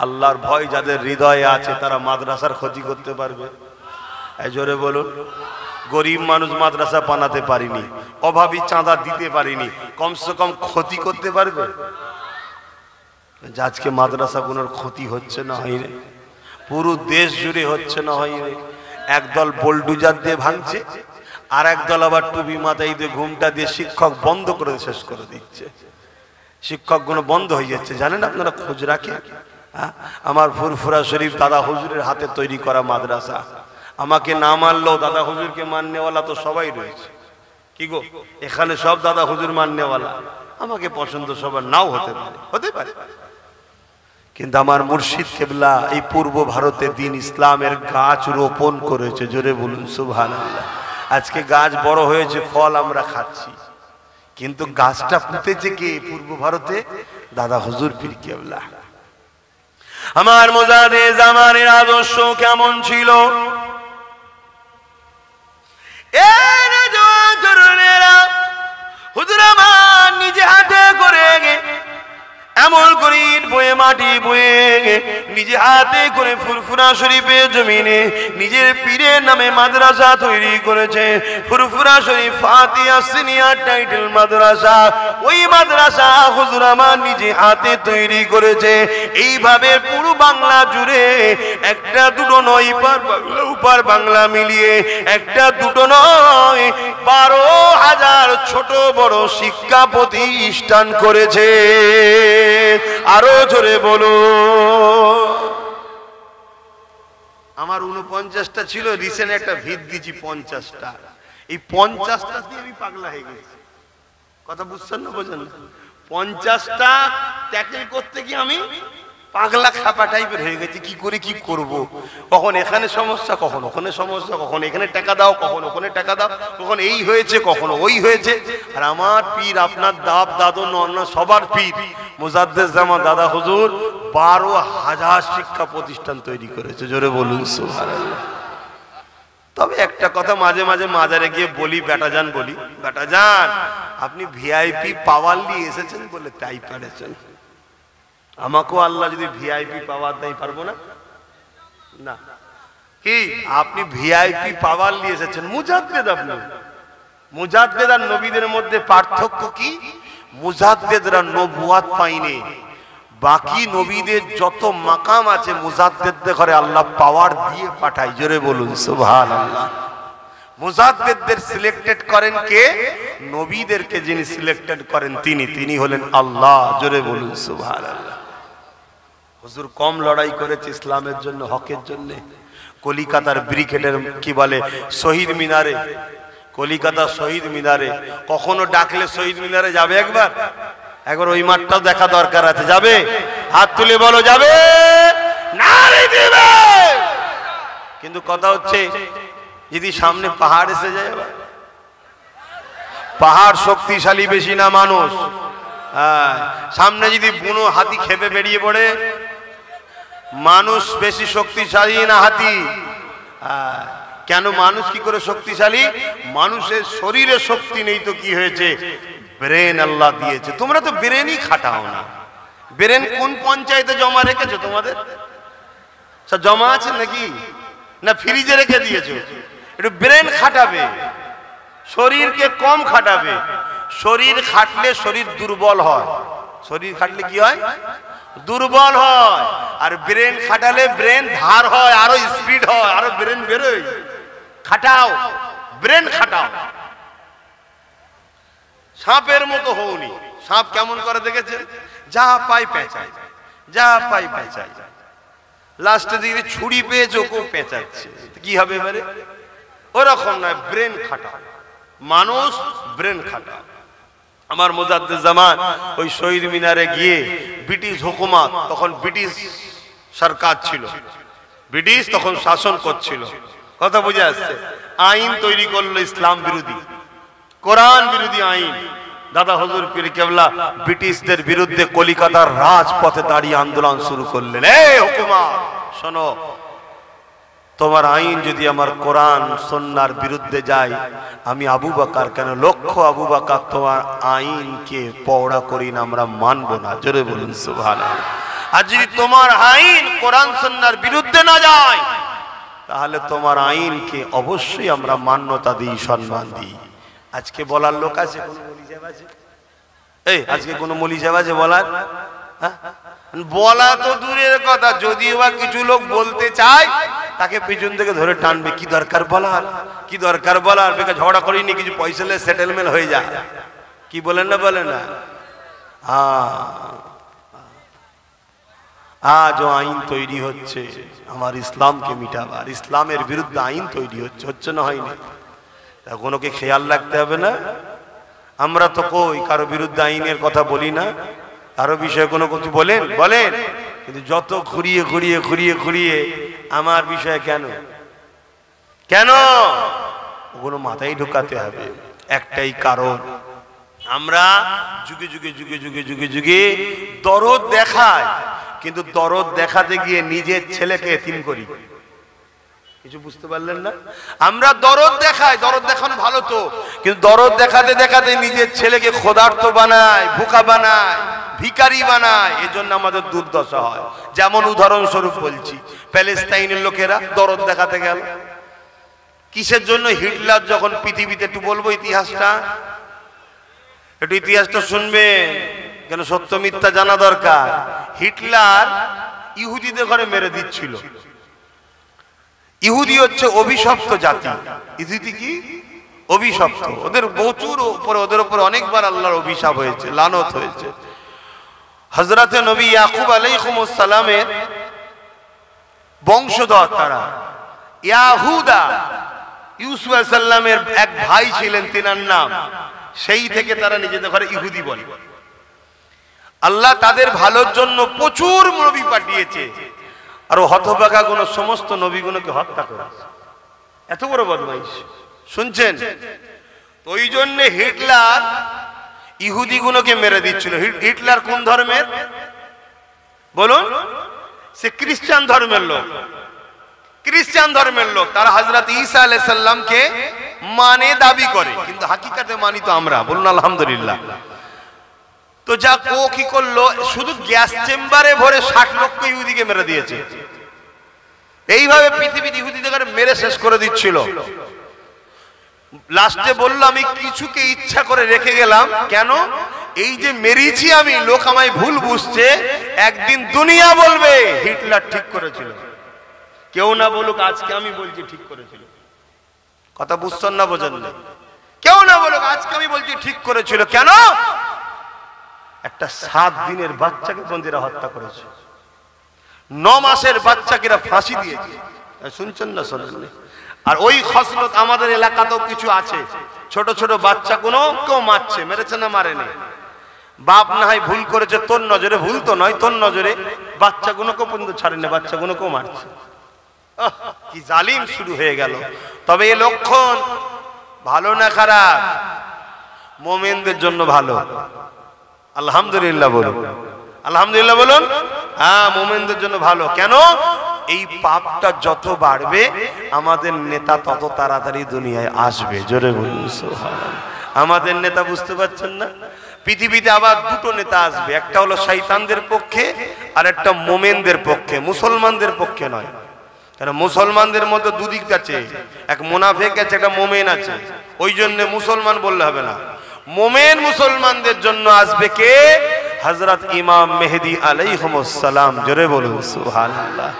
আল্লাহর ভয় যাদের হৃদয়ে আছে তারা মাদ্রাসার ক্ষতি করতে পারবে? এই জোরে বলুন। গরিব মানুষ মাদ্রাসা বানাতে পারিনি, অভাবী চাঁদা দিতে পারিনি, কমসে কম ক্ষতি করতে পারবে? আজকে মাদ্রাসাগুলোর ক্ষতি হচ্ছে না হয় রে, পুরো দেশ জুড়ে হচ্ছে না হয় রে। একদল বোল্ডুজার দিয়ে ভাঙছে, আর একদল আবার টুপি মাথায় দিয়ে ঘুমটা দিয়ে শিক্ষক বন্ধ করে শেষ করে দিচ্ছে। শিক্ষকগুলো বন্ধ হয়ে যাচ্ছে, জানেন আপনারা? খোঁজ রাখে? আমার ফুরফুরা শরীফ দাদা হুজুরের হাতে তৈরি করা মাদ্রাসা। আমাকে না মানলেও দাদা হুজুরকে মাননেওয়ালা তো সবাই রয়েছে। কি গো, এখানে সব দাদা হুজুর মাননেওয়ালা। আমাকে পছন্দ সবার নাও হতে পারে, হতে পারে, কিন্তু আমার মুর্শিদ কেবলা এই পূর্ব ভারতে দ্বীন ইসলামের গাছ রোপণ করেছে। জোরে বলুন সুবহানাল্লাহ। আজকে গাছ বড় হয়েছে, ফল আমরা খাচ্ছি, কিন্তু গাছটা পুঁতেছে কে? পূর্ব ভারতে দাদা হুজুর পীর কেবলা। আমার মুজাদে জামানের আদর্শ কেমন ছিল? হুজুর আমার নিজে হাতে করে এমন করে বয়ে মাটি বয়ে নিজে হাতে করে ফুরফুরা শরীফের জমিনে নিজের পীরের নামে মাদ্রাসা তৈরি করেছে। ফুরফুরা শরীফ ফাতিহা সিনিয়র টাইটেল মাদ্রাসা, ওই মাদ্রাসা হুজুর আমার নিজে হাতে তৈরি করেছে। এইভাবে পুরো বাংলা জুড়ে একটা দুটো নয়, উপার বাংলা মিলিয়ে একটা দুটো নয় 12,000 ছোট বড় শিক্ষা প্রতিষ্ঠান করেছে। আরো জোরে বলো। আমার 49টা ছিল, রিসেন্ট একটা ভিত দিয়েছি 50টা। এই 50টা দিয়ে আমি পাগলা হয়ে গেছি। কথা বুঝছেন না? বোঝেন না? 50টা ট্যাকেল করতে গিয়ে আমি পাগলা খাপা টাইপের হয়ে গেছে। কি করে কি করব, কখন এখানে সমস্যা, কখন ওখানে সমস্যা, কখন এখানে টাকা দাও, কখন ওখানে টাকা দাও, কখন এই হয়েছে, কখনো ওই হয়েছে। আর আমার পীর, আপনার দাব দাদু নন্না সবার পীর মুজাদ্দেদ জামান দাদা হুজুর 12,000 শিক্ষা প্রতিষ্ঠান তৈরি করেছে। জোরে বলুন সুবহানাল্লাহ। তবে একটা কথা মাঝে মাঝে মাজারে গিয়ে বলি, বেটা যান বলি, বেটা যান আপনি ভিআইপি পাওয়ার নিয়ে এসেছেন বলে তাই পারেছেন। আমাকেও আল্লাহ যদি ভিআইপি পাওয়ার দেয় পারবো না? না। কি আপনি ভিআইপি পাওয়ার নিয়ে এসেছেন? মুজাদ্দেদ। আপনি মুজাদ্দেদ আর নবীদের মধ্যে পার্থক্য কি? মুজাদ্দেদরা নবুয়াত পায়নি, বাকি নবীদের যত মাকাম আছে মুজাদ্দেদদের ঘরে আল্লাহ পাওয়ার দিয়ে পাঠায়। জোরে বলুন সুবহানাল্লাহ। মুজাদ্দেদদের সিলেক্টেড করেন কে? নবীদেরকে যিনি সিলেক্টেড করেন তিনি হলেন আল্লাহ। জোরে বলুন সুবহানাল্লাহ। হুজুর কম লড়াই করেছে ইসলামের জন্য, হকের জন্য। কলিকাতার ব্রিগেডের কি বলে শহীদ মিনারে, কলিকাতা শহীদ মিনারে কখনো ডাকলে শহীদ মিনারে যাবে? একবার ওই মাঠটাও দেখা দরকার আছে। যাবে? হাত তুলে বলো যাবে। নারে দিবে। কিন্তু কথা হচ্ছে যদি সামনে পাহাড় এসে যায়, পাহাড় শক্তিশালী বেশি না মানুষ? সামনে যদি বুনো হাতি খেপে বেরিয়ে পড়ে, মানুষ বেশি শক্তিশালী না হাতি? কেন মানুষ কি করে শক্তিশালী? মানুষের শরীরে শক্তি নেই তো কি হয়েছে? ব্রেন আল্লাহ দিয়েছে। তোমরা তো ব্রেনই খাটাও না। ব্রেন কোন পঞ্চায়েতে জমা রেখেছো? তোমাদের সব জমা আছে নাকি? না ফ্রিজে রেখে দিয়েছো? একটু ব্রেন খাটাবে, শরীরকে কম খাটাবে। শরীর খাটলে শরীর দুর্বল হয়। শরীর খাটলে কি হয়? দুর্বল হয়। আর ব্রেন খাটালে ব্রেন ধার হয়, আরো স্পিড হয়, আরো ব্রেন বেরোয়। খাটাও, ব্রেন খাটাও। সাপের মতো হওনি। সাপ কেমন করে দেখেছেন? যা পাই পেঁচায়, যা পাই পেঁচায়। লাস্টে দিকে ছুরি পেয়েছে, ওকেও পেঁচাচ্ছে। কি হবে এবারে? ওরকম নয়, ব্রেন খাটাও। মানুষ ব্রেন খাটাও। আমার মুজাদ্দেদ জামান ওই শহীদ মিনারে গিয়ে ব্রিটিশ হুকুমত, তখন ব্রিটিশ সরকার ছিল, ব্রিটিশ তখন শাসন করছিল। কথা বুঝে আসছে? আইন তৈরি করলো ইসলাম বিরোধী, কোরআন বিরোধী আইন। দাদা হুজুর পীর কেবলা ব্রিটিশদের বিরুদ্ধে কলিকাতার রাজপথে দাঁড়িয়ে আন্দোলন শুরু করলেন। এই হুকুমত শোনো, তোমার আইন যদি আমার কোরআন সুন্নাহর বিরুদ্ধে যায়, আমি আবু বকর কেন লক্ষ আবু বকর তোমার আইনকে পওড়া করি না, আমরা মানব না। জোরে বলুন সুবহানাল্লাহ। আর যদি তোমার আইন কোরআন সুন্নাহর বিরুদ্ধে না যায় তাহলে তোমার আইনকে অবশ্যই আমরা মান্যতা দিই, সম্মান দিই। আজকে বলার লোক আছে কোন মলিজাব আছে? এই আজকে কোন মলিজাব আছে বলার? বলা তো দূরের কথা, যদিও বা কিছু লোক বলতে চায় তাকে পেছন থেকে ধরে টানবে, কি দরকার বলার, কি দরকার বলার, বেকার ঝগড়া করিনি, কিছু পয়সা নিয়ে সেটেলমেন্ট হয়ে যায়। কি বলেন না বলেন না? আজ আইন তৈরি হচ্ছে আমার ইসলামকে মিটাবার, ইসলামের বিরুদ্ধে আইন তৈরি হচ্ছে, হচ্ছে না হয়নি? তা কোনোকে খেয়াল রাখতে হবে না? আমরা তো কই কারো বিরুদ্ধে আইনের কথা বলি না, কারো বিষয়ে কোনো কিছু বলেন বলেন, কিন্তু যত ঘুরিয়ে ঘুরিয়ে ঘুরিয়ে ঘুরিয়ে আমার বিষয়ে কেন কেন ওগুলো মাথায় ঢোকাতে হবে। একটাই কারণ, আমরা যুগে যুগে যুগে যুগে যুগে যুগে দরদ দেখাই, কিন্তু দরদ দেখাতে গিয়ে নিজের ছেলেকে এতিম করি। কিছু বুঝতে পারলেন না? আমরা দরদ দেখাই, দরদ দেখানো ভালো তো, কিন্তু দরদ দেখাতে দেখাতে নিজের ছেলেকে ক্ষুধার্ত বানায়, ভুকা বানায়, ভিখারি বানায়, এজন্য আমাদের দুর্দশা হয়। যেমন উদাহরণস্বরূপ বলছি, প্যালেস্তাইনের লোকেরা দরদ দেখাতে গেল কিসের জন্য? হিটলার যখন পৃথিবীতে, একটু বলবো ইতিহাসটা, একটু ইতিহাসটা শুনবেন, কেন সত্য মিথ্যা জানা দরকার। হিটলার ইহুদিদের ঘরে মেরে দিচ্ছিল। ইহুদি হচ্ছে অভিশপ্ত জাতি। ইহুদি কি? অভিশপ্ত। ওদের প্রচুর উপরে, ওদের উপরে অনেকবার আল্লাহর অভিশাপ হয়েছে, লানত হয়েছে। হযরতে নবী ইয়াকুব আলাইহিস সালামের বংশধর তারা, ইয়াহুদা, ইউসুফ আলাইহিস সালামের এক ভাই ছিলেন, তিনার নাম, সেই থেকে তারা নিজেদের ঘরে ইহুদি বলে। আল্লাহ তাদের ভালোর জন্য প্রচুর নবী পাঠিয়েছে, আর হতভাগা গুলো সমস্ত নবীগুলোকে হত্যা করেছে। এত বড় বদমাইশ, শুনছেন? ওই জন্য হিটলার ইহুদি গুলোকে মেরে দিচ্ছিল। হিটলার কোন ধর্মের বলুন? সে খ্রিস্টান ধর্মের লোক, খ্রিস্টান ধর্মের লোক। তারা হযরত ঈসা আলাইহিস সালামকে মানে দাবি করে, কিন্তু হাকিকাতে মানি তো আমরা। বলুন আলহামদুলিল্লাহ। তো যা ও কি করলো, শুধু গ্যাস চেম্বারে ভরে 60 লক্ষ ইহুদিকে মেরে দিয়েছে। এইভাবে পৃথিবীর ইহুদিদের মেরে শেষ করে দিচ্ছিল। লাস্টে বলল, আমি কিছুকে ইচ্ছা করে রেখে গেলাম, কেন? এই যে মেরেছি আমি, লোক আমায় ভুল বুঝছে, একদিন দুনিয়া বলবে হিটলার ঠিক করেছিল। কেউ না বলুক, আজকে আমি বলছি ঠিক করেছিল। কথা বুঝছেন না বোঝেন না? কেউ না বলুক, আজকে আমি বলছি ঠিক করেছিল। কেন? একটা 7 দিনের বাচ্চাকে বন্দীরা হত্যা করেছে, 9 মাসের বাচ্চাকে ফাঁসি দিয়েছে। শুনছেন না শোনেন? আর ওই খসলত আমাদের এলাকাতেও কিছু আছে, ছোট ছোট বাচ্চা কোনো কেউ মারছে, মেরেছে না মারেনি, বাপ না হয় ভুল করেছে, তোর নজরে, ভুল তো নয়, তোর নজরে বাচ্চাগুলোকে পর্যন্ত ছাড়েনি, বাচ্চাগুলোকেও মারছে। কি জালিম শুরু হয়ে গেল। তবে এই লক্ষণ ভালো না খারাপ? মুমিনদের জন্য ভালো। আলহামদুলিল্লাহ বলুন, আলহামদুলিল্লাহ বলুন। হ্যাঁ, মুমিনদের জন্য ভালো। কেন? এই পাপটা যত বাড়বে আমাদের নেতা তত তাড়াতাড়ি দুনিয়ায় আসবে। জোরে বলুন সুবহানাল্লাহ। আমাদের নেতা, বুঝতে পারছেন না? পৃথিবীতে আবার দুটো নেতা আসবে, একটা হলো শয়তানদের পক্ষে আর একটা মুমিনদের পক্ষে, মুসলমানদের পক্ষে নয়। কারণ মুসলমানদের মধ্যে দুদিক আছে, এক মুনাফিক আছে, একটা মুমিন আছে। ওই জন্য মুসলমান বললে হবে না, মুমিন মুসলমানদের জন্য আসবে কে? হযরত ইমাম মেহেদী আলাইহিস সালাম। জোরে বলুন সুবহানাল্লাহ,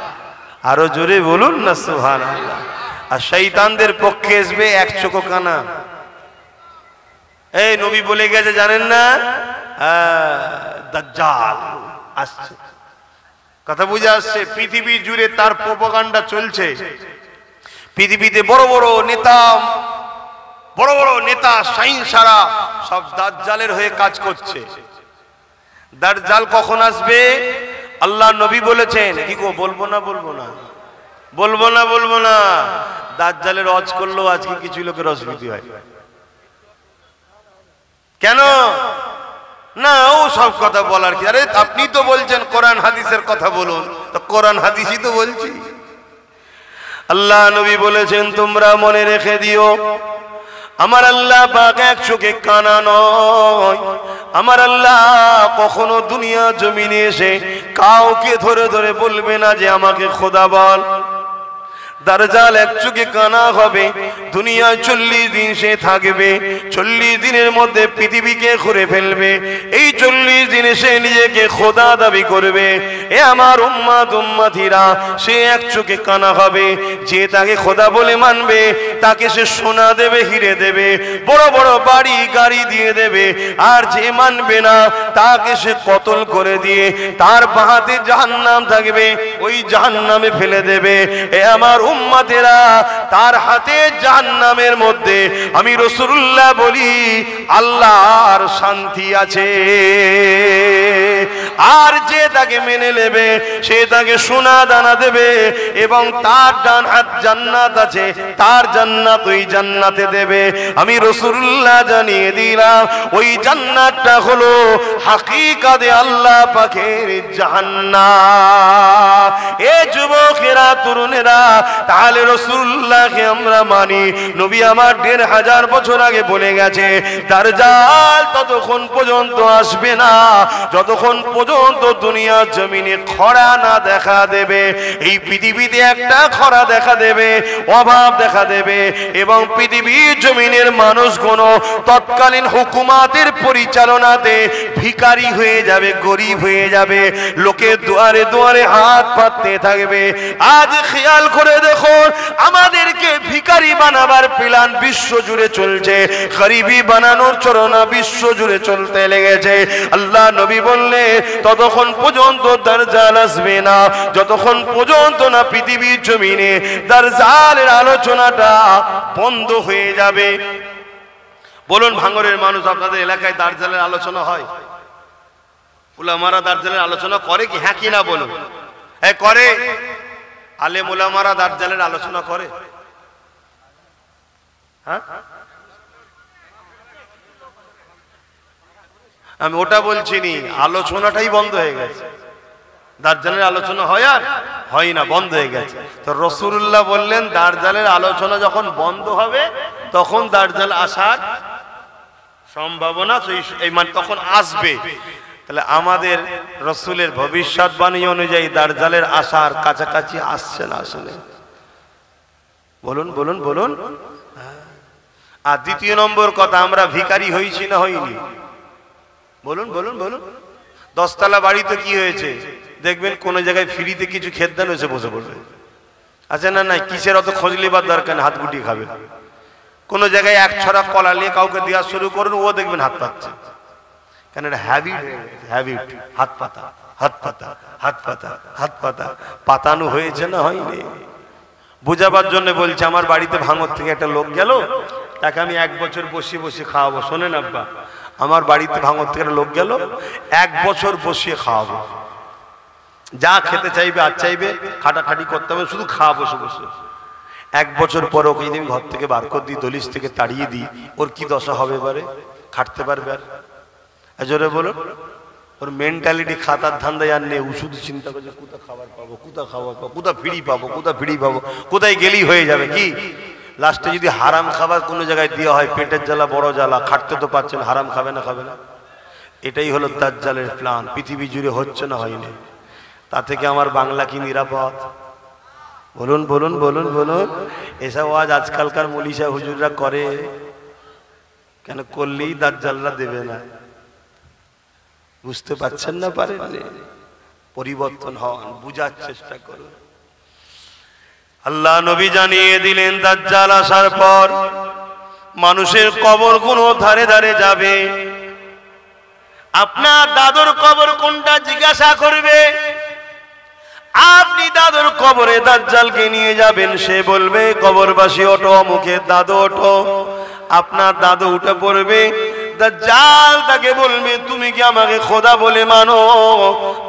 আরো জোরে বলুন না সুবহানাল্লাহ। আর শয়তানদের পক্ষে আসবে এক চোখো কানা। এই নবী বলে গেছে জানেন না? দাজ্জাল আসছে। কথা বুঝে আসছে? পৃথিবী জুড়ে তার প্রোপাগান্ডা চলছে। পৃথিবীতে বড় বড় নেতা সাইন্সারা সব দাজ্জালের হয়ে কাজ করছে। দাজ্জাল কখন আসবে? আল্লাহ নবী বলেছেন। কি গো, বলবো না বলবো না বলবো না বলবো না? দাজ্জালের হজ করলেও আজকে কিছু লোকের অসুবিধা হয়। কেন? না, ও সব কথা বলার কি? আরে আপনি তো বলছেন কোরআন হাদিসের কথা বলুন, তো কোরআন হাদিসই তো বলছি। আল্লাহ নবী বলেছেন, তোমরা মনে রেখে দিও, আমার আল্লাহ পাক এক চোখে কানা নয়। আমার আল্লাহ কখনো দুনিয়া জমিনে এসে কাউকে ধরে ধরে বলবে না যে আমাকে খোদা বল। দাজ্জাল এক চোখে কানা হবে, দুনিয়ায় 40 দিন সে থাকবে, 40 দিনের মধ্যে পৃথিবীকে ঘুরে ফেলবে। এই 40 দিনে সে নিজেকে খোদা দাবি করবে। এ আমার উম্মত উম্মতিরা, সে এক চোখে কানা হবে। যে তাকে খোদা বলে মানবে তাকে সে সোনা দেবে, হিরে দেবে, বড় বড় বাড়ি গাড়ি দিয়ে দেবে। আর যে মানবে না তাকে সে কতল করে দিয়ে তার বাহাতে জাহান্নাম থাকবে, ওই জাহান্নামে ফেলে দেবে। এ আমার উম্মতেরা, তার হাতে জাহান্নামের মধ্যে আমি রাসূলুল্লাহ বলি আল্লাহর শান্তি আছে। আর যে তাকে মেনে নেবে সে তাকে সোনা দানা দেবে এবং তার ডান হাত জান্নাত আছে, তার জান্নাত ওই জান্নাতে দেবে। আমি রাসূলুল্লাহ জানিয়ে দিলাম ওই জান্নাতটা হলো হাকিকাতে আল্লাহ পাকের জান্নাত। এ যুবকেরা, তরুণেরা, তাহলে রাসূলুল্লাহকে আমরা মানি। নবী আমার 1500 বছর আগে বলে গেছে দাজ্জাল ততক্ষণ পর্যন্ত আসবে না যতক্ষণ পর্যন্ত দুনিয়া জমিনে খরা না দেখা দেবে। এই পৃথিবীতে একটা খরা দেখা দেবে, অভাব দেখা দেবে এবং পৃথিবীর জমিনের মানুষগুলো তৎকালীন হুকুমাতের পরিচালনাতে ভিখারি হয়ে যাবে, গরিব হয়ে যাবে, লোকের দুয়ারে দুয়ারে হাত পাততে থাকবে। আজ খেয়াল করে দেখো, আমাদেরকে ভিখারি বানাবার প্ল্যান বিশ্ব জুড়ে চলছে, গরিবি বানানোর চরণা বিশ্ব জুড়ে চলতে লেগেছে। আল্লাহ নবী বললে ততক্ষণ পর্যন্ত দাজ্জাল আসবে না যতক্ষণ পর্যন্ত না পৃথিবীর জমিনে দাজ্জালের আলোচনাটা বন্ধ হয়ে যাবে। বলুন ভাঙরের মানুষ, আপনাদের এলাকায় দাজ্জালের আলোচনা হয়? উলামারা দাজ্জালের আলোচনা করে কি? হ্যাঁ কি না বলুন? হ্যাঁ করে। আলেম উলামারা দাজ্জালের আলোচনা করে? হ্যাঁ, আমি ওটা বলছি নি, আলোচনাটাই বন্ধ হয়ে গেছে। দাজ্জালের আলোচনা হয় আর হয় না, বন্ধ হয়ে গেছে। তো রাসূলুল্লাহ বললেন দাজ্জালের আলোচনা যখন বন্ধ হবে তখন দাজ্জাল আসার সম্ভাবনা এই মানে তখন আসবে। তাহলে আমাদের রাসূলের ভবিষ্যৎবাণী অনুযায়ী দাজ্জালের আসার কাছাকাছি আসছে না আসলে? বলুন বলুন বলুন। আর দ্বিতীয় নম্বর কথা, আমরা ভিখারি হয়েছি না হইনি? বলুন বলুন বলুন। 10 তলা বাড়িতে কি হয়েছে দেখবেন কোন জায়গায় ফ্রিতে কিছু খেতে দেন, এসে বসে পড়বে। আচ্ছা না নাই, কিসের অত খোঁজ লিবার দরকার, হাত গুটিয়ে খাবে। কোন জায়গায় এক ছড়া কলা নিয়ে কাউকে দেওয়া শুরু করুন, ও দেখবেন হাত পাচ্ছে। কেন? এটা হ্যাবিট, হ্যাবিট। হাত পাতা, হাত পাতা, হাত পাতা, হাত পাতা, পাতানো হয়েছে না হয়নি? বুঝাবার জন্য বলছে, আমার বাড়িতে ভাঙর থেকে একটা লোক গেল, তাকে আমি 1 বছর বসিয়ে বসিয়ে খাওয়াবো। শোনেন আব্বা, আমার বাড়িতে ভাঙর থেকে একটা লোক গেল, 1 বছর বসিয়ে খাওয়াবো, যা খেতে চাইবে আর চাইবে, খাটাখাটি করতে হবে, শুধু খাওয়া বসে বসে। 1 বছর পর ওকে যদি ঘর থেকে বার করে দিই, দলিশ থেকে তাড়িয়ে দিই, ওর কি দশা হবে? এবারে খাটতে পারবে আর? জোরে বলুন। ওর মেন্টালিটি খাতার ধান্দায় আর নেই, শুধু চিন্তা করছে কোথা খাবার পাবো, কোথা খাবার পাবো, কোথা ফিরি পাবো, কোথা ফিরি পাবো, কোথায় গেলেই হয়ে যাবে। কি লাস্টে যদি হারাম খাবার কোনো জায়গায় দেওয়া হয়, পেটের জ্বালা বড় জ্বালা, খাটতে তো পারছেন, হারাম খাবে না? খাবে না। এটাই হলো দাজ্জালের প্ল্যান। পৃথিবী জুড়ে হচ্ছে না হয়নি? তা থেকে আমার বাংলা কি নিরাপদ? বলুন বলুন বলুন বলুন। এসব আজ আজকালকার মলিশা হুজুররা করে কেন? করলেই দাজ্জালরা দেবে না। বুঝতে পারছেন না? পারেন? পরিবর্তন হন, বুঝার চেষ্টা করুন। আল্লাহ নবী জানিয়ে দিলেন দাজ্জাল আসার পর মানুষের কবর কোন ধারে ধারে যাবে। আপনার দাদুর কবর কোনটা জিজ্ঞাসা করবে, আপনি দাদুর কবরে দাজ্জালকে নিয়ে যাবেন, সে বলবে কবরবাসী ওঠো, মুখে দাদু ওঠো। আপনার দাদু উঠে পড়বে, দাজ্জাল তাকে বলবে তুমি কি আমাকে খোদা বলে মানো?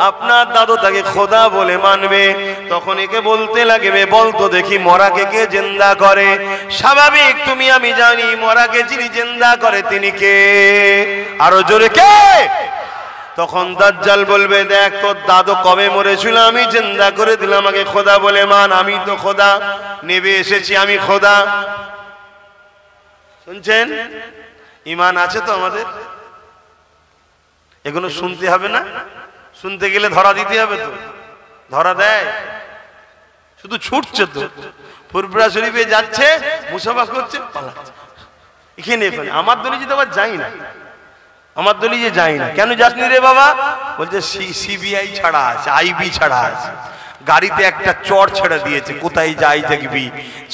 আপনার দাদু তাকে খোদা বলে মানবে। তখন একে বলতে লাগবে, বলতো দেখি মরাকে কে জিন্দা করে? স্বাভাবিক, তুমি আমি জানি মরাকে যিনি জিন্দা করে তিনি কে? আরো জোরে কে? তখন দাজ্জাল বলবে দেখ তোর দাদু কবে মরেছিল, আমি জিন্দা করে দিলাম, আমাকে খোদা বলে মান। আমি তো খোদা, নেবে এসেছি আমি খোদা। শুনছেন? ইমান আছে তো আমাদের? এগুলো শুনতে হবে না? শুনতে গেলে ধরা দিতে হবে তো? ধরা দেয়? শুধু ছুটছে তো। ফুরফুরা শরীফে যাচ্ছে, মুসাফা করছে, পালাচ্ছে এখানে এখানে। আমার দলি যে আবার যাই না, আমার দলি যে যাই না। কেন যাসনি রে বাবা? বলছে সিবিআই ছাড়া আছে, আইবি ছাড়া আছে। গাড়িতে একটা চর ছেড়ে দিয়েছে, কোথায় যাই দেখবি,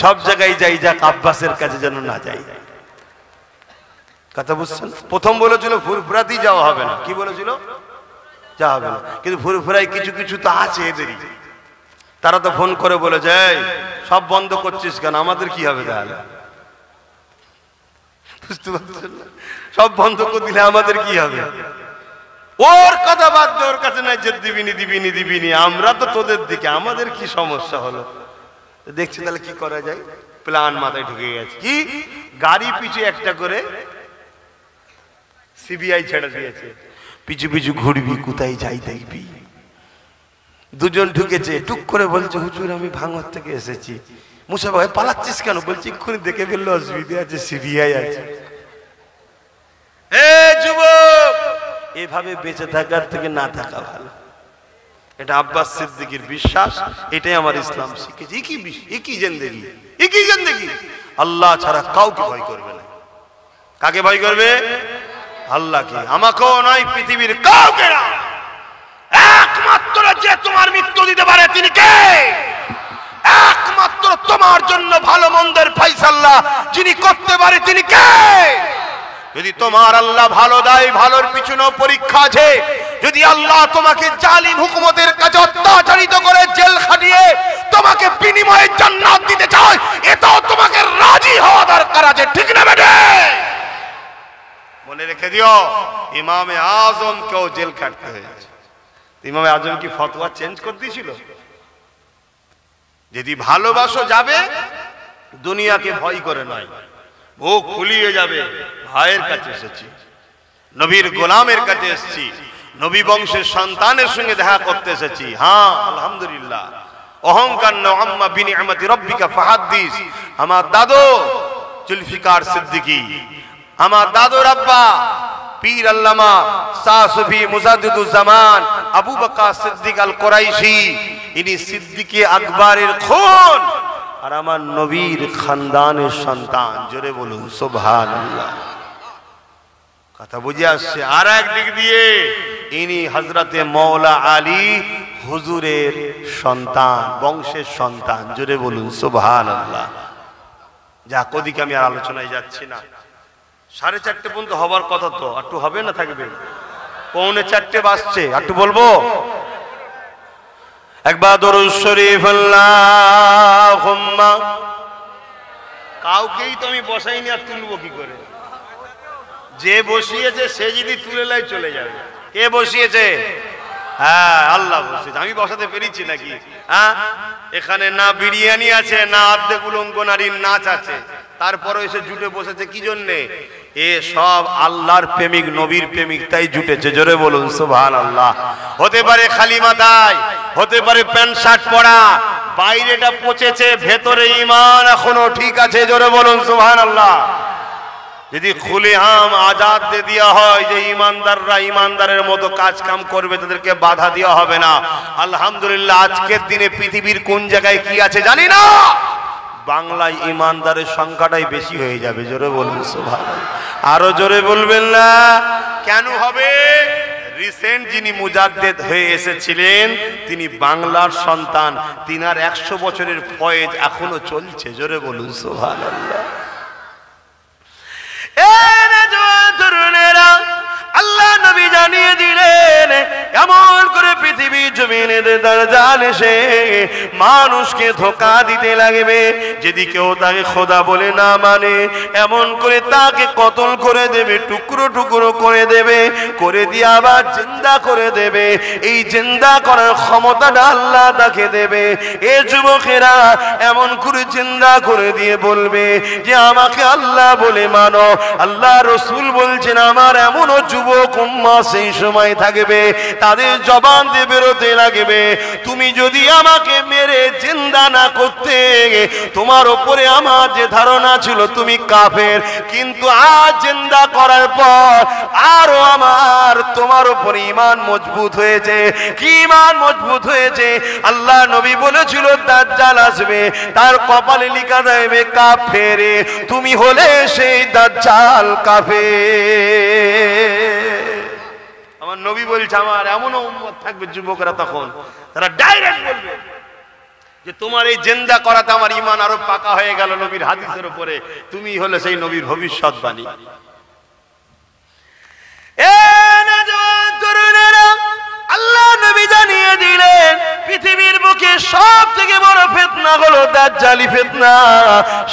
সব জায়গায় যাই, যাক আব্বাসের কাছে যেন না যাই। কথা বুঝছেন? প্রথম বলেছিল ফুরফুরাতেই যাওয়া হবে না। কি বলেছিল? যাওয়া হবে না। কিন্তু ফুরফুরায় কিছু কিছু তো আছে এদেরই, তারা তো ফোন করে বলে যায় সব বন্ধ করছিস কেন, আমাদের কি হবে তাহলে? বুঝতে পারছেন না? সব বন্ধ করে দিলে আমাদের কি হবে? ওর কথা বাদ দে, ওর কাছে নাই যে দিবিনি দিবিনি দিবিনি, আমরা তো তোদের দিকে, আমাদের কি সমস্যা হলো? দেখছি তাহলে কি করা যায়। প্ল্যান মাথায় ঢুকে গেছে। কি? গাড়ি পিছু একটা করে সিবিআই ছেড়ে দিয়েছে, পিছু পিছু ঘুরবি, কোথায় যাই দেখবি। দুজন ঢুকেছে, টুক করে বলছে হুজুর আমি ভাঙর থেকে এসেছি। মুসা ভাই পালাচ্ছিস কেন? বলছি এক্ষুনি দেখে ফেললো, অসুবিধা আছে, সিবিআই আছে। এ যুবক, এভাবে বেঁচে থাকার থেকে না থাকা ভালো। এটা আব্বাস সিদ্দিকীর বিশ্বাস, এটাই আমার ইসলাম শিখেছে। একই জিন্দেগি, আল্লাহ ছাড়া কাউকে ভয় করবে না। কাকে ভয় করবে? আল্লাহকে। আমাকেও নয়, পৃথিবীর কাউকে না। একমাত্র যে তোমার মৃত্যু দিতে পারে তিনি কে? একমাত্র তোমার জন্য ভালো মন্দের ফায়সালা যিনি করতে পারে তিনি কে? যদি তোমার আল্লাহ ভালো দেয়, ভালোর পিছনেও পরীক্ষা আছে। যদি আল্লাহ তোমাকে জালিম হুকুমতের কাছে অত্যাচারিত করে জেল খাটিয়ে তোমাকে বিনিময়ে জান্নাত দিতে চায়, এটাও তোমাকে রাজি হওয়া দরকার আছে, ঠিক না বেটে? মনে রেখে দিও, ইমামে আজম কেও জেল কাটতে হয়েছে। ইমামে আজম কি ফতোয়া চেঞ্জ করে দিয়েছিল? যদি ভালোবাসো যাবে, দুনিয়াকে ভয় করে নয়, বুক ফুলিয়ে যাবে। ভাইয়ের কাছে এসেছি, নবীর গোলামের কাছে এসেছি, নবী বংশের সন্তানের সঙ্গে দেখা করতে এসেছি। হ্যাঁ আলহামদুলিল্লাহ। অহংকার নয়, আম্মা বিনিআমাতি রাব্বিকা ফাহাদ্দিস। আমার দাদু জুলফিকার সিদ্দিকী, আমার দাদুর আব্বা পীর আল্লামা শাহ সুফি মুজাদ্দিদুজ্জামান আবু বকর সিদ্দিক আল কুরাইশি, ইনি সিদ্দিকে আকবরের খুন আর আমার নবীর খানদানের সন্তান। জোরে বলুন সুবহানাল্লাহ। কথা বুঝে আসছে? আর একদিক দিয়ে ইনি হযরতে মওলা আলী হুজুরের সন্তান, বংশের সন্তান। জোরে বলুন সুবহানাল্লাহ। যাক, ওদিকে আমি আর আলোচনায় যাচ্ছি না। 4:30 পর্যন্ত হবার কথা, তো একটু হবে না থাকবে? 3:45 বাজছে, একটু বলবো। একবার দরুদ শরীফ আল্লাহুম্মা। কাউকেই তো আমি বসাইনি, আর তুলবো কি করে? যে বসিয়েছে সে যদি তুলে লাই চলে যাবে। কে বসিয়েছে? হ্যাঁ আল্লাহ বসিয়েছে। আমি বসাতে পেরেছি নাকি? হ্যাঁ, এখানে না বিরিয়ানি আছে, না আর্ধেক উলঙ্গ নারীর নাচ আছে, তারপরে এসে জুটে বসেছে কি জন্যে? এ সব আল্লাহর প্রেমিক, নবীর প্রেমিক, তাই জুটেছে। জোরে বলুন সুবহানাল্লাহ। হতে পারে খালি মাথায়, হতে পারে প্যান্ট শার্ট পরা, বাইরেটা পচেছে, ভেতরে ঈমান এখনো ঠিক আছে। জোরে বলুন সুবহানাল্লাহ। যদি খুলে আম আজাদ দিয়ে দেওয়া হয় যে ইমানদাররা ইমানদারের মতো কাজ কাম করবে, তাদেরকে বাধা দেওয়া হবে না। আলহামদুলিল্লাহ, আজকের দিনে পৃথিবীর কোন জায়গায় কি আছে জানি না, বাংলায় ইমানদারের সংখ্যাটাই বেশি হয়ে যাবে। জোরে বলুন সুবহানাল্লাহ। আরো জোরে বলবেন না? কেন হবে? রিসেন্ট যিনি মুজাদ্দেদ হয়ে এসেছিলেন তিনি বাংলার সন্তান, তিনার 100 বছরের ফয়েজ এখনো চলছে। জোরে বলুন সুবহানাল্লাহ। আল্লাহ নবী জানিয়ে দিলেন এমন করে পৃথিবীর জমিনে দাজ্জাল এসে মানুষকে ধোঁকা দিতে লাগবে। যদি কেউ তাকে খোদা বলে না মানে, এমন করে তাকে কতল করে দেবে, টুকরো টুকরো করে দেবে, করে দিয়ে আবার জিন্দা করে দেবে। এই জিন্দা করার ক্ষমতাটা আল্লাহ তাকে দেবে। এ যুবকেরা এমন করে জিন্দা করে দিয়ে বলবে যে আমাকে আল্লাহ বলে মানো। আল্লাহ রসুল বলছেন আমার এমনও যুবক উম্মাহ সেই সময় থাকবে তাদের জবান দিয়ে বেরোতে লাগবে, তুমি যদি আমাকে মেরে জিন্দা না করতে, তোমার উপরে আমার যে ধারণা ছিল তুমি কাফের, কিন্তু আজ জিন্দা করার পর আরো আমার তোমার উপরে ঈমান মজবুত হয়েছে। কি ঈমান মজবুত হয়েছে? আল্লাহ নবী বলেছিল দাজ্জাল আসবে, তার কপালে লেখা থাকবে কাফের, তুমি হলে সেই দাজ্জাল কাফের। আমার নবী বলছে আমার এমনও উম্মত থাকবে যুবকরা, তখন তারা ডাইরেক্ট বলবে যে তোমার এই জিন্দা করাতে আমার ঈমান আরো পাকা হয়ে গেল নবীর হাদিসের উপরে, তুমি হলে সেই নবীর ভবিষ্যৎবাণী। আল্লাহ নবী জানিয়ে দিলেন পৃথিবীর বুকে সব থেকে বড় ফিতনা হলো দাজ্জালি ফিতনা।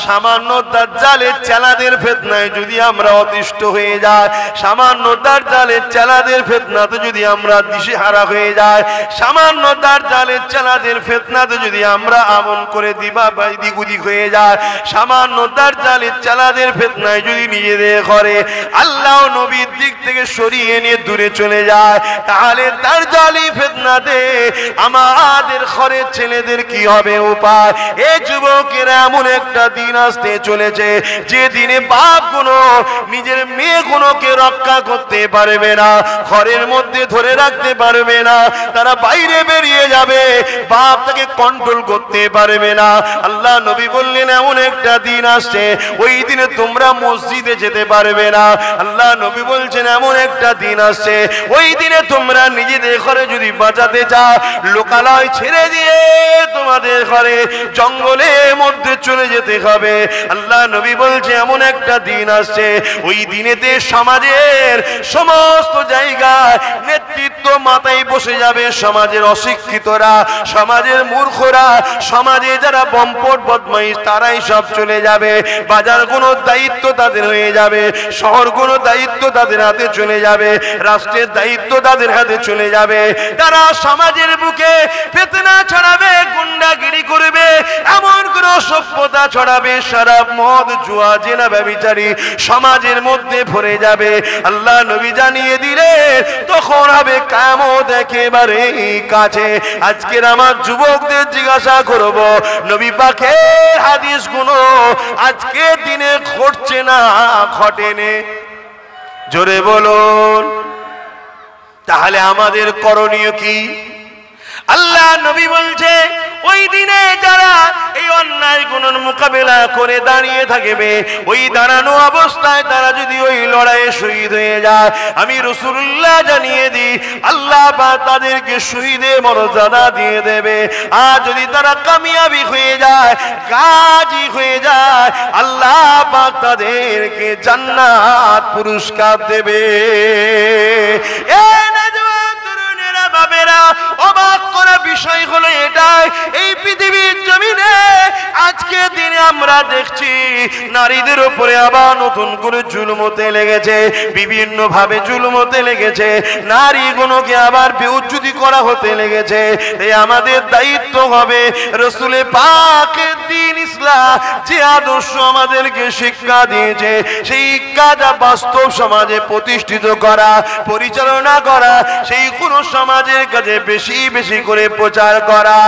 সামান্য দাজ্জালের চেলাদের ফিতনায় যদি আমরা অতিষ্ঠ হয়ে যাই, সামান্য দাজ্জালের চেলাদের ফিতনাতে যদি আমরা দিশেহারা হয়ে যাই, সামান্য দাজ্জালের চেলাদের ফিতনাতে যদি আমরা আমল করে দিবা দিক উদিক হয়ে যায়, সামান্য দাজ্জালের চেলাদের ফিতনায় যদি নিজেদের ঘরে আল্লাহ নবীর দিক থেকে সরিয়ে নিয়ে দূরে চলে যায়, তাহলে দাজ্জালি ফিতনাতে আমাদের ঘরের ছেলেদের কি হবে উপায়? এই যুবকেরা এমন একটা দিন আসতে চলেছে যে দিনে বাপ কোনো নিজের মেয়ে কোনোকে রক্ষা করতে পারবে না, ঘরের মধ্যে ধরে রাখতে পারবে না, তারা বাইরে বেরিয়ে যাবে, বাপ তাকে কন্ট্রোল করতে পারবে না। আল্লাহ নবী বললেন এমন একটা দিন আসছে ওই দিনে তোমরা মসজিদে যেতে পারবে না। আল্লাহ নবী বলছেন এমন একটা দিন আসছে ওই দিনে তোমরা নিজেদের ঘরে যদি বাঁচাতে চাও, লোকালয় ছেড়ে দিয়ে তোমাদের ঘরে জঙ্গলের মধ্যে চলে যেতে হবে। আল্লাহ নবী বলছে এমন একটা দিন আসছে ওই দিনেতে সমাজের সমস্ত জায়গায় নেতৃত্ব মাথায় বসে যাবে সমাজের অশিক্ষিতরা, সমাজের মূর্খরা, সমাজে যারা বম্পট বদমাইশ তারাই সব চলে যাবে। বাজার কোনো দায়িত্ব তাদের হয়ে যাবে, শহর কোনো দায়িত্ব তাদের হাতে চলে যাবে, রাষ্ট্রের দায়িত্ব তাদের হাতে চলে যাবে। তারা সমাজের বুকে ফিতনা ছড়াবে, গুন্ডাগিরি করবে, এমন কোন সভ্যতা ছড়াবে, শরাব মদ জুয়া জেনা ব্যভিচারী সমাজের মধ্যে ভরে যাবে। আল্লাহ নবী জানিয়ে দিলেন তখন হবে কিয়ামত একেবারে কাছে। আজকের আমার যুবকদের জিজ্ঞাসা করব, নবী পাকের হাদিসগুলো আজকে দিনে ঘটছে না ঘটেনি? জোরে বলুন। তাহলে আমাদের করণীয় কি? আল্লাহ নবী বলছে ওই দিনে যারা এই অন্যায় গুণের মোকাবেলা করে দাঁড়িয়ে থাকবে, ওই দাঁড়ানো অবস্থায় তারা যদি ওই লড়াইয়ে শহীদ হয়ে যায়, আমি রাসূলুল্লাহ জানিয়ে দিই আল্লাহ পাক তাদেরকে শহীদের মর্যাদা দিয়ে দেবে। আর যদি তারা কামিয়াবি হয়ে যায়, গাজী হয়ে যায়, আল্লাহ পাক তাদেরকে জান্নাত পুরস্কার দেবে। অবাক করা বিষয় হলো এটাই, এই পৃথিবীর জমিনে আজকে দিনে আমরা দেখছি নারীদের উপরে আবার নতুন করে জুলুম হতে লেগেছে, বিভিন্ন ভাবে জুলুম হতে লেগেছে, নারীগুলোকে আবার বেউজ্জতি করা হতে লেগেছে। এই আমাদের দায়িত্ব হবে রাসূল পাকের দ্বীন ইসলাম যে আদর্শ আমাদেরকে শিক্ষা দিয়েছে সেই শিক্ষাটা বাস্তব সমাজে প্রতিষ্ঠিত করা, পরিচালনা করা, সেই কোন সমাজের কাছে বেশি বেশি করে প্রচার করা।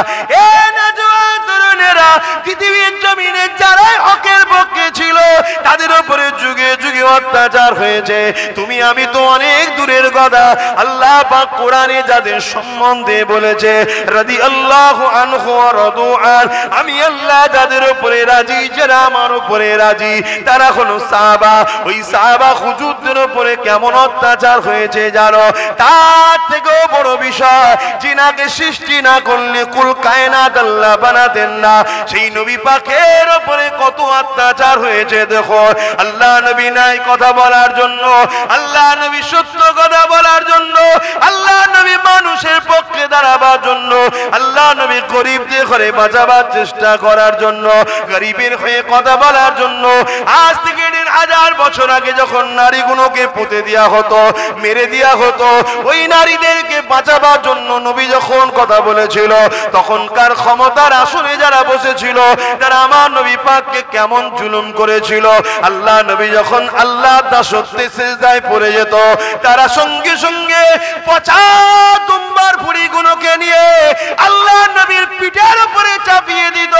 এ নওজোয়ান তরুণেরা, পৃথিবীর জমিনে যারা হকের পক্ষে ছিল তাদের উপরে যুগে যুগে অত্যাচার হয়েছে। তুমি আমি তো অনেক দূরের কথা, আল্লাহ পাক কোরআনে যাদের সম্বন্ধে বলেছে রাদিয়াল্লাহু আনহু ওয়া রাদু আন, আমি আল্লাহ যাদের উপরে রাজি, যারা আমার উপরে রাজি, তারা হলো সাহাবা। ওই সাহাবা হুজুরদের উপরে কেমন অত্যাচার হয়েছে জানো? তার থেকেও বড় বিষয়, জিনাকে সৃষ্টি না করলে কুল কায়নাত আল্লাহ বানাতেন না। সেই নবী পাকের উপরে কত অত্যাচার হয়েছে দেখো। আল্লাহ নবী নাই কথা বলার জন্য, আল্লাহ নবী সত্য কথা বলার জন্য, আল্লাহ নবী মানুষের পক্ষে দাঁড়াবার জন্য, আল্লাহ নবী গরিবদের ঘরে বাঁচাবার চেষ্টা করার জন্য, গরিবের হয়ে কথা বলার জন্য। আজ থেকে 1000 বছর আগে যখন নারীগুলোকে পুঁতে দেওয়া হতো, মেরে দেওয়া হতো, ওই নারীদেরকে বাঁচাবার জন্য নবী যখন কথা বলেছিল, তখনকার ক্ষমতার আসনে যারা বসেছিল তারা আমার নবী পাককে কেমন জুলুম করেছিল। আল্লাহ নবী যখন আল্লাহ দাসত্বে সিজদায় পড়ে যেত তারা সঙ্গে সঙ্গে পচা দুম্বার ভুঁড়িগুলোকে নিয়ে আল্লাহ নবীর পিঠের উপরে চাপিয়ে দিত।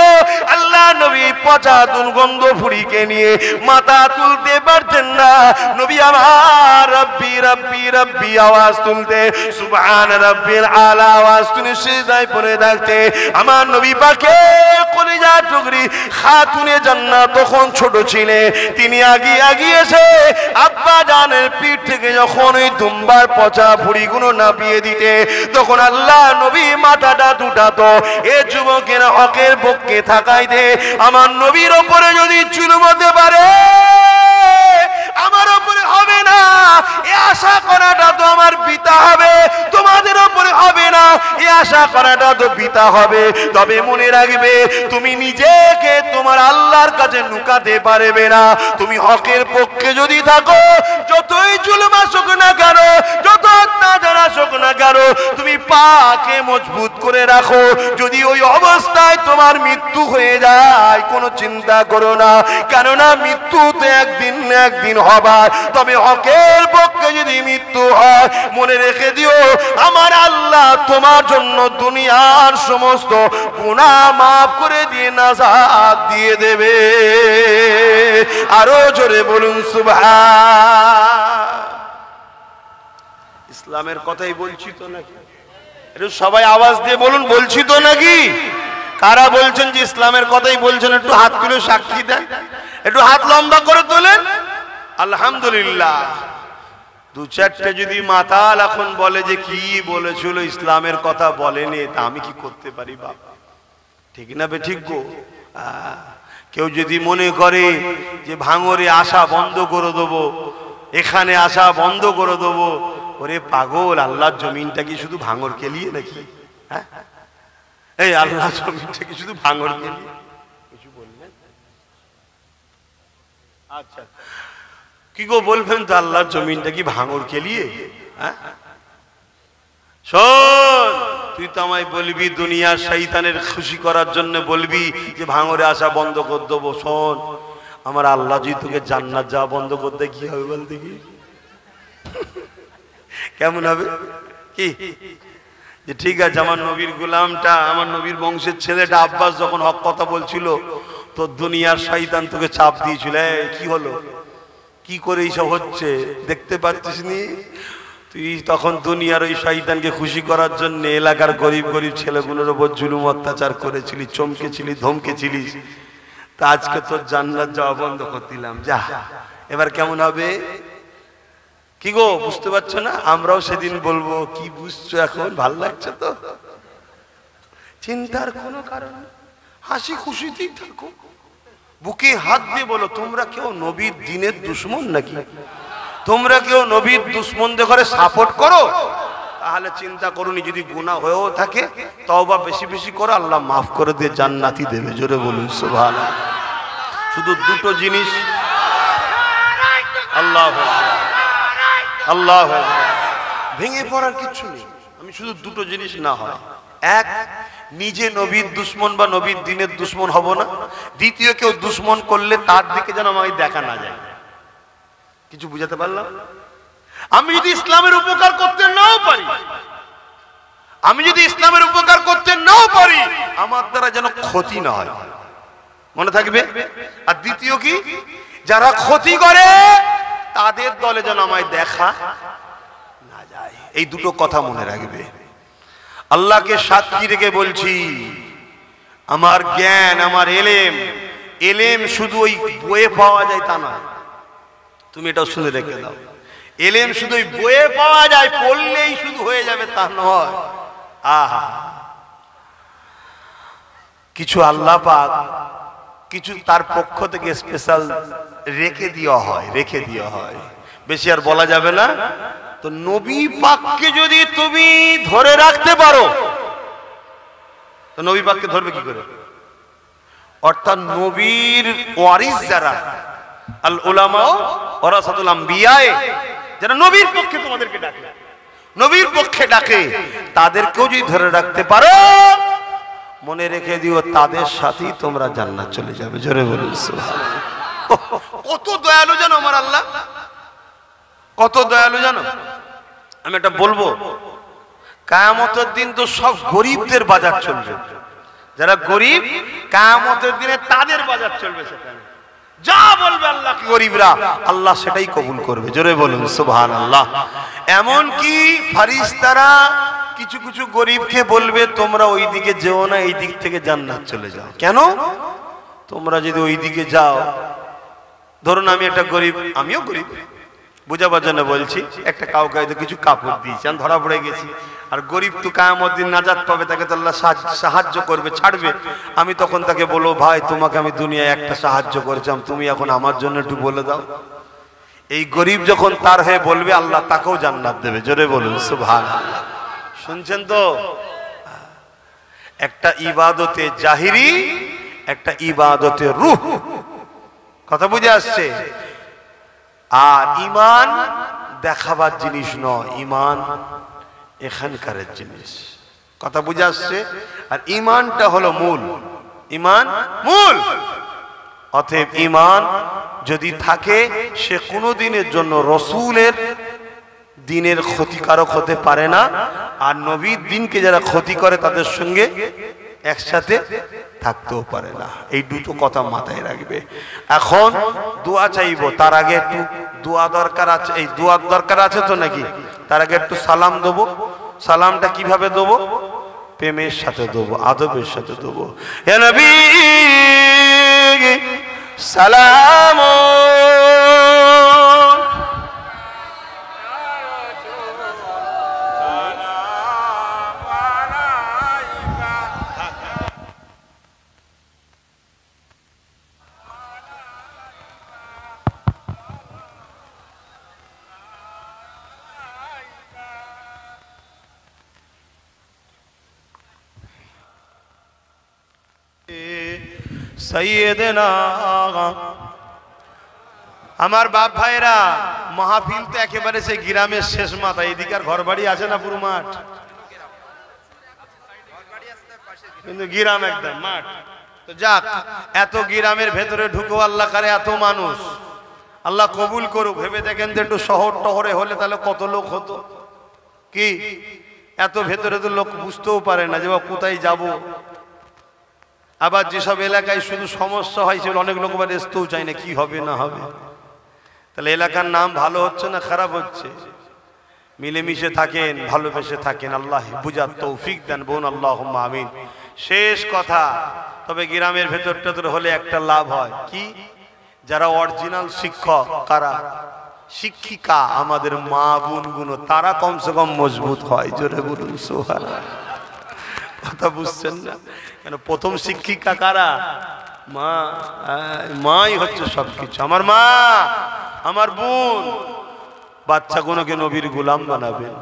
আল্লাহ নবী পচা দুর্গন্ধ ভুঁড়িকে নিয়ে মাথা তুলতে পারতেন না। নবী আমার রব্বি রব্বি রব্বি আওয়াজ তুলতে, সুবহান রাব্বিল আলা আওয়াজ তুলে সিজদায় পড়ে থাকতে। আমার নবী পাকে কলিজা টুকরি খাতুনে জান্নাত তখন ছোট ছিলেন, তিনি আগিয়ে এসে আব্বা জানের পিঠ থেকে যখন ওই দুম্বার পচা ভুঁড়িগুলো নাপিয়ে দিতে তখন আল্লাহ নবী মাথাটা দুটাতো। এ যুবকেরা হকের পক্ষে থাকাই দে, আমার নবীর ওপরে যদি জুলুম হতে পারে আমার ওপরে হবে না, এ আশা করাটা তো আমার পিতা হবে, তোমাদের ওপরে হবে না এ আশা করাটা তো পিতা হবে। তবে মনে রাখবে তুমি নিজেকে তোমার আল্লাহর কাছে লুকাতে পারবে না। তুমি হকের পক্ষে যদি থাকো যতই জুলুম আসুক না কেন, যত অত্যাচার আসুক না কেন, তুমি পাকে মজবুত করে রাখো। যদি ওই অবস্থায় তোমার মৃত্যু হয়ে যায় কোনো চিন্তা করো না, কেননা মৃত্যু তো একদিন না একদিন হবার। তবে হকের পক্ষে যদি মৃত্যু হয় মনে রেখে দিও আমার আল্লাহ তোমার জন্য দুনিয়ার সমস্ত গুনাহ মাফ করে দিয়ে নাজাত দিয়ে দেবে। আরো জোরে বলুন সুবহান। ইসলামের কথাই বলছি তো নাকি? একটু সবাই আওয়াজ দিয়ে বলুন বলছি তো নাকি? কারা বলছেন যে ইসলামের কথাই বলছেন একটু হাত তুলে সাক্ষী দেন, একটু হাত লম্বা করে তোলেন। আলহামদুলিল্লাহ। দু চারটে যদি মাতাল এখন বলে যে কি বলেছিল ইসলামের কথা বলেনি, তা আমি কি করতে পারি বাবা? ঠিক না বে ঠিক গো? কেউ যদি মনে করে যে ভাঙরে আসা বন্ধ করে দেবো, এখানে আসা বন্ধ করে দেবো, ওরে পাগল, আল্লাহর জমিনটা কি শুধু ভাঙর কেলিয়ে নাকি? হ্যাঁ, এই আল্লাহর জমিনটা কি শুধু ভাঙর কেলিয়ে? কিছু বললেন? আচ্ছা কি গো বলবেন তো আল্লাহর জমিনটা কি ভাঙর কেলিয়ে? হ্যাঁ শোন, তুই তো আমায় বলবি দুনিয়ার শয়তানের খুশি করার জন্য বলবি যে ভাঙরে আসা বন্ধ করে দেবো। শোন, আমার আল্লাহ যদি তোকে জান্নাত যাওয়া বন্ধ করতে কি হবে বল দেখি? কেমন হবে কি? যে ঠিক আছে আমার নবীর গোলামটা, আমার নবীর বংশের ছেলেটা আব্বাস যখন হক কথা বলছিল তো দুনিয়ার শয়তান তোকে চাপ দিয়েছিল, কি হলো, কি করে এইসব হচ্ছে দেখতে পাচ্ছিস নি? তুই তখন দুনিয়ার ওই শয়তানকে খুশি করার জন্য এলাকার গরিব গরিব ছেলেগুলোর উপর জুলুম অত্যাচার করেছিলি, চমকেছিলি, ধমকেছিলিস। তা আজকে তোর জান্নাত যাওয়া বন্ধ করে দিলাম, যা। এবার কেমন হবে কি গো, বুঝতে পারছো না? আমরাও সেদিন বলবো কি বুঝছো এখন? ভাল লাগছে তো? চিন্তার কোনো কারণ, হাসি খুশিতেই থাকো, বুকে হাত দিয়ে বলো তোমরা কেউ নবীর দ্বীনের দুশমন নাকি? তোমরা কেউ নবীর দুশমনদের ঘরে সাপোর্ট করো? তাহলে চিন্তা করুনি, যদি গুনাহ হয়েও থাকে তওবা বেশি বেশি করো, আল্লাহ মাফ করে দিয়ে জান্নাতি দেবে। জোরে বলুন সুবহানাল্লাহ। শুধু দুটো জিনিস, আল্লাহ আল্লাহ, ভেঙে পড়ার কিছু নেই। আমি শুধু দুটো জিনিস না হয়, এক, নিজে নবীর দুশমন বা নবীর দ্বীনের দুশমন হব না। দ্বিতীয়, কেউ দুশমন করলে তার দিকে যেন আমাকে দেখা না যায়। কিছু বুঝাতে পারলাম? আমি যদি ইসলামের উপকার করতে নাও পারি, আমি যদি ইসলামের উপকার করতে নাও পারি, আমার দ্বারা যেন ক্ষতি না হয়, মনে থাকবে। আর দ্বিতীয় কি, যারা ক্ষতি করে তাদের দলে যেন আমায় দেখা না যায়। এই দুটো কথা মনে রাখবে। আল্লাহকে সাক্ষী রেখে বলছি, আমার জ্ঞান, আমার এলেম শুধু ওই বইয়ে পাওয়া যায় তা নয়। তুমি এটাও শুনে রেখে দাও, এলেম শুধু ওই বইয়ে পাওয়া যায়, পড়লেই শুধু হয়ে যাবে তা নয়। আহা, কিছু আল্লাহ পাক কিছু তার পক্ষ থেকে স্পেশাল রেখে দেওয়া হয়, বেশি আর বলা যাবে না। তো নবী পাককে যদি তুমি ধরে রাখতে পারো, তো নবী পাককে ধরবে কি করে? অর্থাৎ নবীর ওয়ারিস যারা, আল উলামা ওয়ারাসাতুল আম্বিয়া, যারা নবীর পক্ষে তোমাদেরকে ডাকে, নবীর পক্ষে ডাকে, তাদেরকেও যদি ধরে রাখতে পারো, মনে রেখে দিও তাদের সাথেই তোমরা জান্নাত চলে যাবে। জোরে বলুন সুবহানাল্লাহ। কত দয়ালু জানো আমার আল্লাহ, কত দয়ালু জানো। আমি এটা বলবো, কিয়ামতের দিন তো সব গরিবদের বাজার চলবে, যারা গরিব কিয়ামতের দিনে তাদের বাজার চলবে। সেখানে যা বলবে আল্লাহ কি গরিবরা, আল্লাহ সেটাই কবুল করবে। জোরে বলুন সুবহানাল্লাহ। এমন কি ফেরেশতারা কিছু কিছু গরিবকে বলবে তোমরা ওই দিকে যেও না, এই দিক থেকে জান্নাত চলে যাও। কেন? তোমরা যদি ওই দিকে যাও, ধরুন আমি একটা গরিব, আমিও গরিব, বুঝাবার জন্য বলছি, একটা কাউকে হয়তো কিছু কাপড় দিয়েছি, আমি ধরা পড়ে গেছি, আর গরিব তো কিয়ামত দিন নাজাত পাবে, তাকে তো আল্লাহ সাহায্য করবে, ছাড়বে। আমি তখন তাকে বলবো, ভাই তোমাকে আমি দুনিয়ায় একটা সাহায্য করেছিলাম, তুমি এখন আমার জন্য একটু বলে দাও। এই গরিব যখন তার হয়ে বলবে, আল্লাহ তাকেও জান্নাত দেবে। জোরে বলুন সুবহানাল্লাহ। শুনছেন তো? একটা ইবাদতে জাহিরি, একটা ইবাদতে রূহ, কথা বুঝে আসছে? আর ঈমান দেখাবার জিনিস নয়, ঈমান এখানকার জিনিস, কথা বুঝে আসছে? আর ঈমানটা হলো মূল, ঈমান মূল। অতএব ঈমান যদি থাকে, সে কোনো দিনের জন্য রসুলের দিনের ক্ষতিকারক হতে পারে না, আর নবীর দিনকে যারা ক্ষতি করে তাদের সঙ্গে একসাথে থাকতেও পারে না। এই দুটো কথা মাথায় রাখবে। এখন দোয়া চাইবো, তার আগে একটু দোয়া দরকার আছে। এই দোয়ার দরকার আছে তো নাকি? তার আগে একটু সালাম দেবো। সালামটা কিভাবে দেবো? প্রেমের সাথে দেবো, আদবের সাথে দেবো। হে নবী সালাম, সাইয়েদেনা। আমার বাপ ভাইরা, মাহফিল তো একেবারে সেই গ্রামের শেষ মাথা, এদিকার ঘর বাড়ি আছে না পুরো মাঠ, কিন্তু গ্রাম একদম মাঠ। তো যাক, এত গ্রামের ভেতরে ঢুকো, আল্লাহ করে এত মানুষ, আল্লাহ কবুল করুক। ভেবে দেখেন তো, একটু শহর টহরে হলে তাহলে কত লোক হতো। কি এত ভেতরে তো লোক বুঝতেও পারে না যে কোথায় যাব। আবার যেসব এলাকায় শুধু সমস্যা হয়, সেগুলো অনেক লোক আবার আসতেও চায় না, কি হবে না হবে। তাহলে এলাকার নাম ভালো হচ্ছে না খারাপ হচ্ছে? মিলেমিশে থাকেন, ভালোবেসে থাকেন, আল্লাহ বুঝার তৌফিক দেন, বোন আল্লাহুম্মা আমিন। শেষ কথা, তবে গ্রামের ভেতর টেতর হলে একটা লাভ হয় কি, যারা অরিজিনাল শিক্ষক, কারা শিক্ষিকা, আমাদের মা বোনগুলো, তারা কমসে কম মজবুত হয়। জোরে বলুন সুবহানাল্লাহ। কথা বুঝছেন না? কেন প্রথম শিক্ষিকা কারা? মা। মাই হচ্ছে সবকিছু। আমার মা, আমার বোন। বাচ্চাগুলোকে নবীর গোলাম বানাবেন,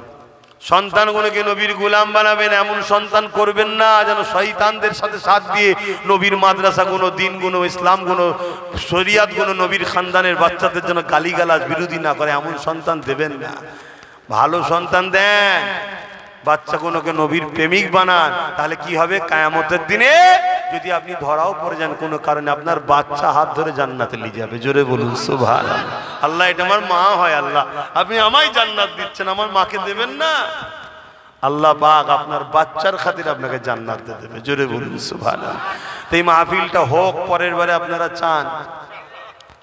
সন্তানগুলোকে নবীর গোলাম বানাবেন। এমন সন্তান করবেন না যেন শয়তানদের সাথে সাথ দিয়ে নবীর মাদ্রাসাগুলো, দিনগুলো, ইসলামগুলো, শরিয়াতগুলো, নবীর খানদানের বাচ্চাদের জন্য গালিগালাজ বিরোধী না করে, এমন সন্তান দেবেন না। ভালো সন্তান দেন, বাচ্চাগুলোকে নবীর প্রেমিক বানান। তাহলে কি হবে? কিয়ামতের দিনে যদি আপনি ধরাও পড়ে যান কোনো কারণে, আপনার বাচ্চা হাত ধরে জান্নাতে নিয়ে যাবে। জোরে বলুন সুবহানাল্লাহ। আল্লাহ, এটা আমার মা হয়, আল্লাহ আপনি আমায় জান্নাত দিচ্ছেন, আমার মাকে দেবেন না? আল্লাহ পাক আপনার বাচ্চার খাতির আপনাকে জান্নাত দেবে। জোরে বলুন সুবহানাল্লাহ। তো এই মাহফিলটা হোক, পরের বারে আপনারা চান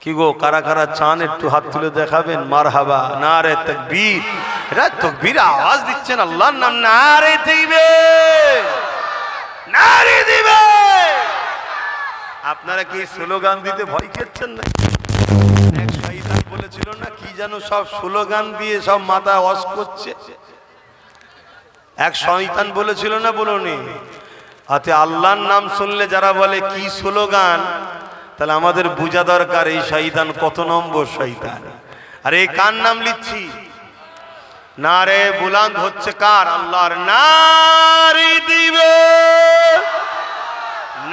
কি গো? কারা কারা চান একটু হাত তুলে দেখাবেন। মারহাবা, নারে তাকবীর। এটা তাকবীর আওয়াজ দিচ্ছেন আল্লাহর নাম, নারে তাকবীর, নারে দিবে। আপনারা কি স্লোগান দিতে ভয় খেয়েছেন না? এক শয়তান বলেছিল না, কি যেন সব স্লোগান দিয়ে সব মাথা ওয়াশ করছে। এক শয়তান বলেছিল না, বলুনি? হাতে আল্লাহর নাম শুনলে যারা বলে কি স্লোগান, তাহলে আমাদের বোঝা দরকার এই শয়তান কত নম্বর শয়তান। আর এই কার নাম লিখছি? নারে বুলন্দ হচ্ছে কার? আল্লাহর। নারে দিবে,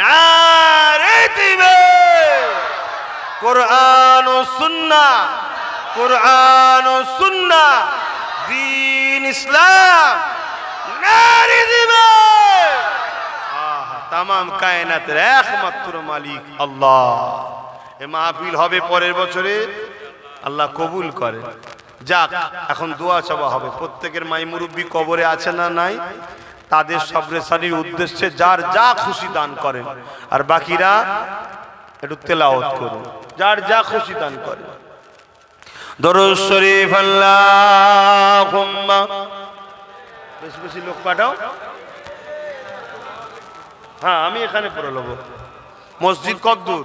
নারে দিবে। কোরআন ও সুন্নাহ, কোরআন ও সুন্নাহ, দ্বীন ইসলাম, নারে দিবে। তামাম কায়নাতের একমাত্র মালিক আল্লাহ। এ মাহফিল হবে পরের বছরে, আল্লাহ কবুল করে। যাক, এখন দোয়া চাওয়া হবে। প্রত্যেকের মাই মুরব্বী কবরে আছে না নাই, তাদের সবরেসানির উদ্দেশ্যে যার যা খুশি দান করেন, আর বাকিরা একটু তেলাওয়াত করুন, যার যা খুশি দান করেন। দরুদ শরীফ আল্লাহুম্মা, বেশি বেশি লোক পাঠাও। হ্যাঁ, আমি এখানে পড়ে নেবো। মসজিদ কদ্দূর?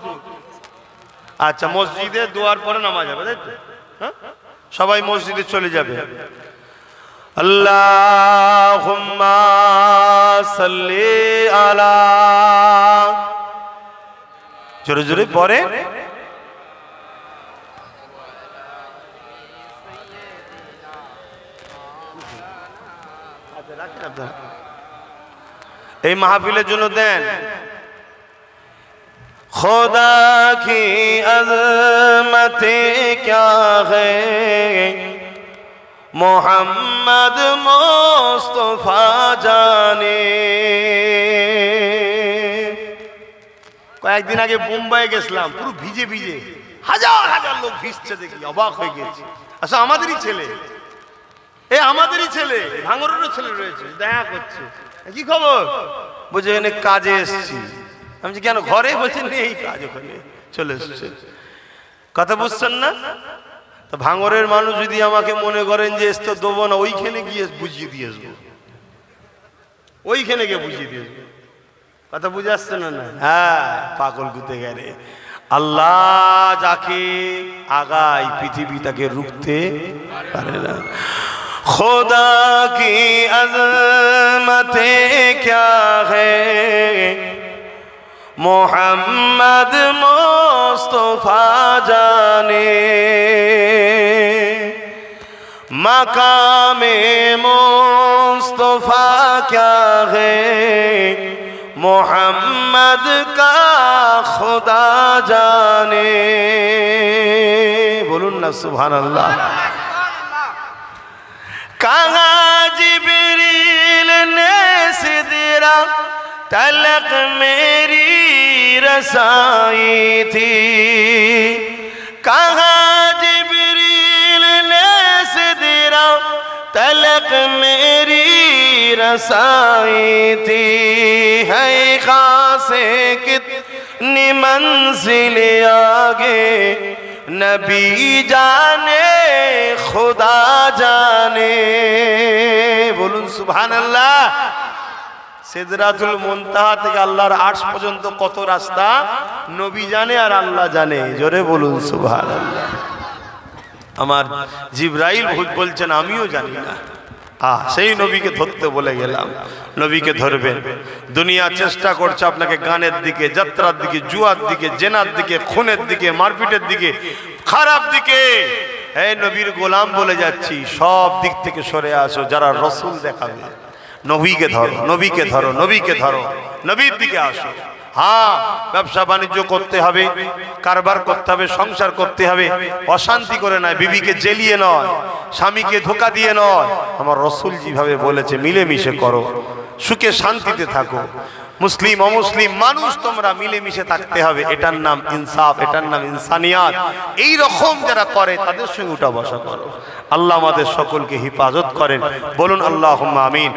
আচ্ছা, মসজিদে দোয়ার পরে নামাজ হবে, তাই তো? হ্যাঁ, সবাই মসজিদে চলে যাবে। আল্লাহুম্মা সাল্লি আলা, জোরে জোরে পরে। এই মাহফিলের জন্য দেন। खुदा की अज़मतें क्या है, मोहम्मद मुस्तफा जाने। কয়েকদিন আগে মুম্বাই গেছিলাম, পুরো ভিজে ভিজে, হাজার হাজার লোক ভিজছে দেখি অবাক হয়ে গেছি। আচ্ছা, আমাদেরই ছেলে, আমাদেরই ছেলে, ভাঙরেরও ছেলে রয়েছে, দেখা করছে। কি খবর? বুঝে এখানে কাজে এসছি। আমি কেন ঘরে? বলছেন এই কাজ, ওখানে চলে এসছে। কথা বুঝছেন না? তো ভাঙরের মানুষ যদি আমাকে মনে করেন যে এসতে দেবো না, ওইখানে গিয়ে বুঝিয়ে দিয়ে আসবো, ওইখানে গিয়ে বুঝিয়ে দিয়ে আসবো। কথা বুঝে আসছে না? না, হ্যাঁ, পাগল গুতে গেলে আল্লাহ যাকে আগায় পৃথিবী তাকে রুখতে পারে না। खुदा की अज़मतें क्या है, मोहम्मद मुस्तफा जाने। मकामे मुस्तफा क्या है, मोहम्मद का खुदा जाने। बोलून ना सुभान अल्लाह। कहाँ जिब्रील ने सिदरा तलक मेरी रसाई थी, कहाँ जिब्रील ने सिदरा तलक मेरी रसाई थी। है खासे कितनी मंजिल आगे, नबी जाने खुदा जाने। बोलून सुभान अल्लाह। সিদরাতুল মুনতাহা থেকে আল্লাহর আরশ পর্যন্ত কত রাস্তা নবী জানে আর আল্লাহ জানে। জোরে বলুন সুবহানাল্লাহ। আমার জিবরাইল বলছেন আমিও জানি না। সেই নবীকে ধরতে বলে গেলাম, নবীকে ধরবেন। দুনিয়া চেষ্টা করছে আপনাকে গানের দিকে, যাত্রার দিকে, জুয়ার দিকে, জেনার দিকে, খুনের দিকে, মারপিটের দিকে, খারাপ দিকে। এই নবীর গোলাম বলে যাচ্ছি, সব দিক থেকে সরে আসো। যারা রসুল দেখাবে, নবীকে ধরো, নবীকে ধরো, নবীকে ধরো, নবীর দিকে আসো। হ্যাঁ, ব্যবসা বাণিজ্য করতে হবে, কারবার করতে হবে, সংসার করতে হবে। অশান্তি করে নয়, বিবিকে জ্বেলিয়ে নয়, স্বামীকে ধোকা দিয়ে নয়। আমার রসুল যেভাবে বলেছে মিলেমিশে করো, সুখে শান্তিতে থাকো। মুসলিম অমুসলিম মানুষ তোমরা মিলেমিশে থাকতে হবে। এটার নাম ইনসাফ, এটার নাম ইনসানিয়াত। এই রকম যারা করে তাদের সঙ্গে উঠা বসা করো। আল্লাহ আমাদের সকলকে হিফাজত করেন। বলুন আল্লাহুম্মা আমিন।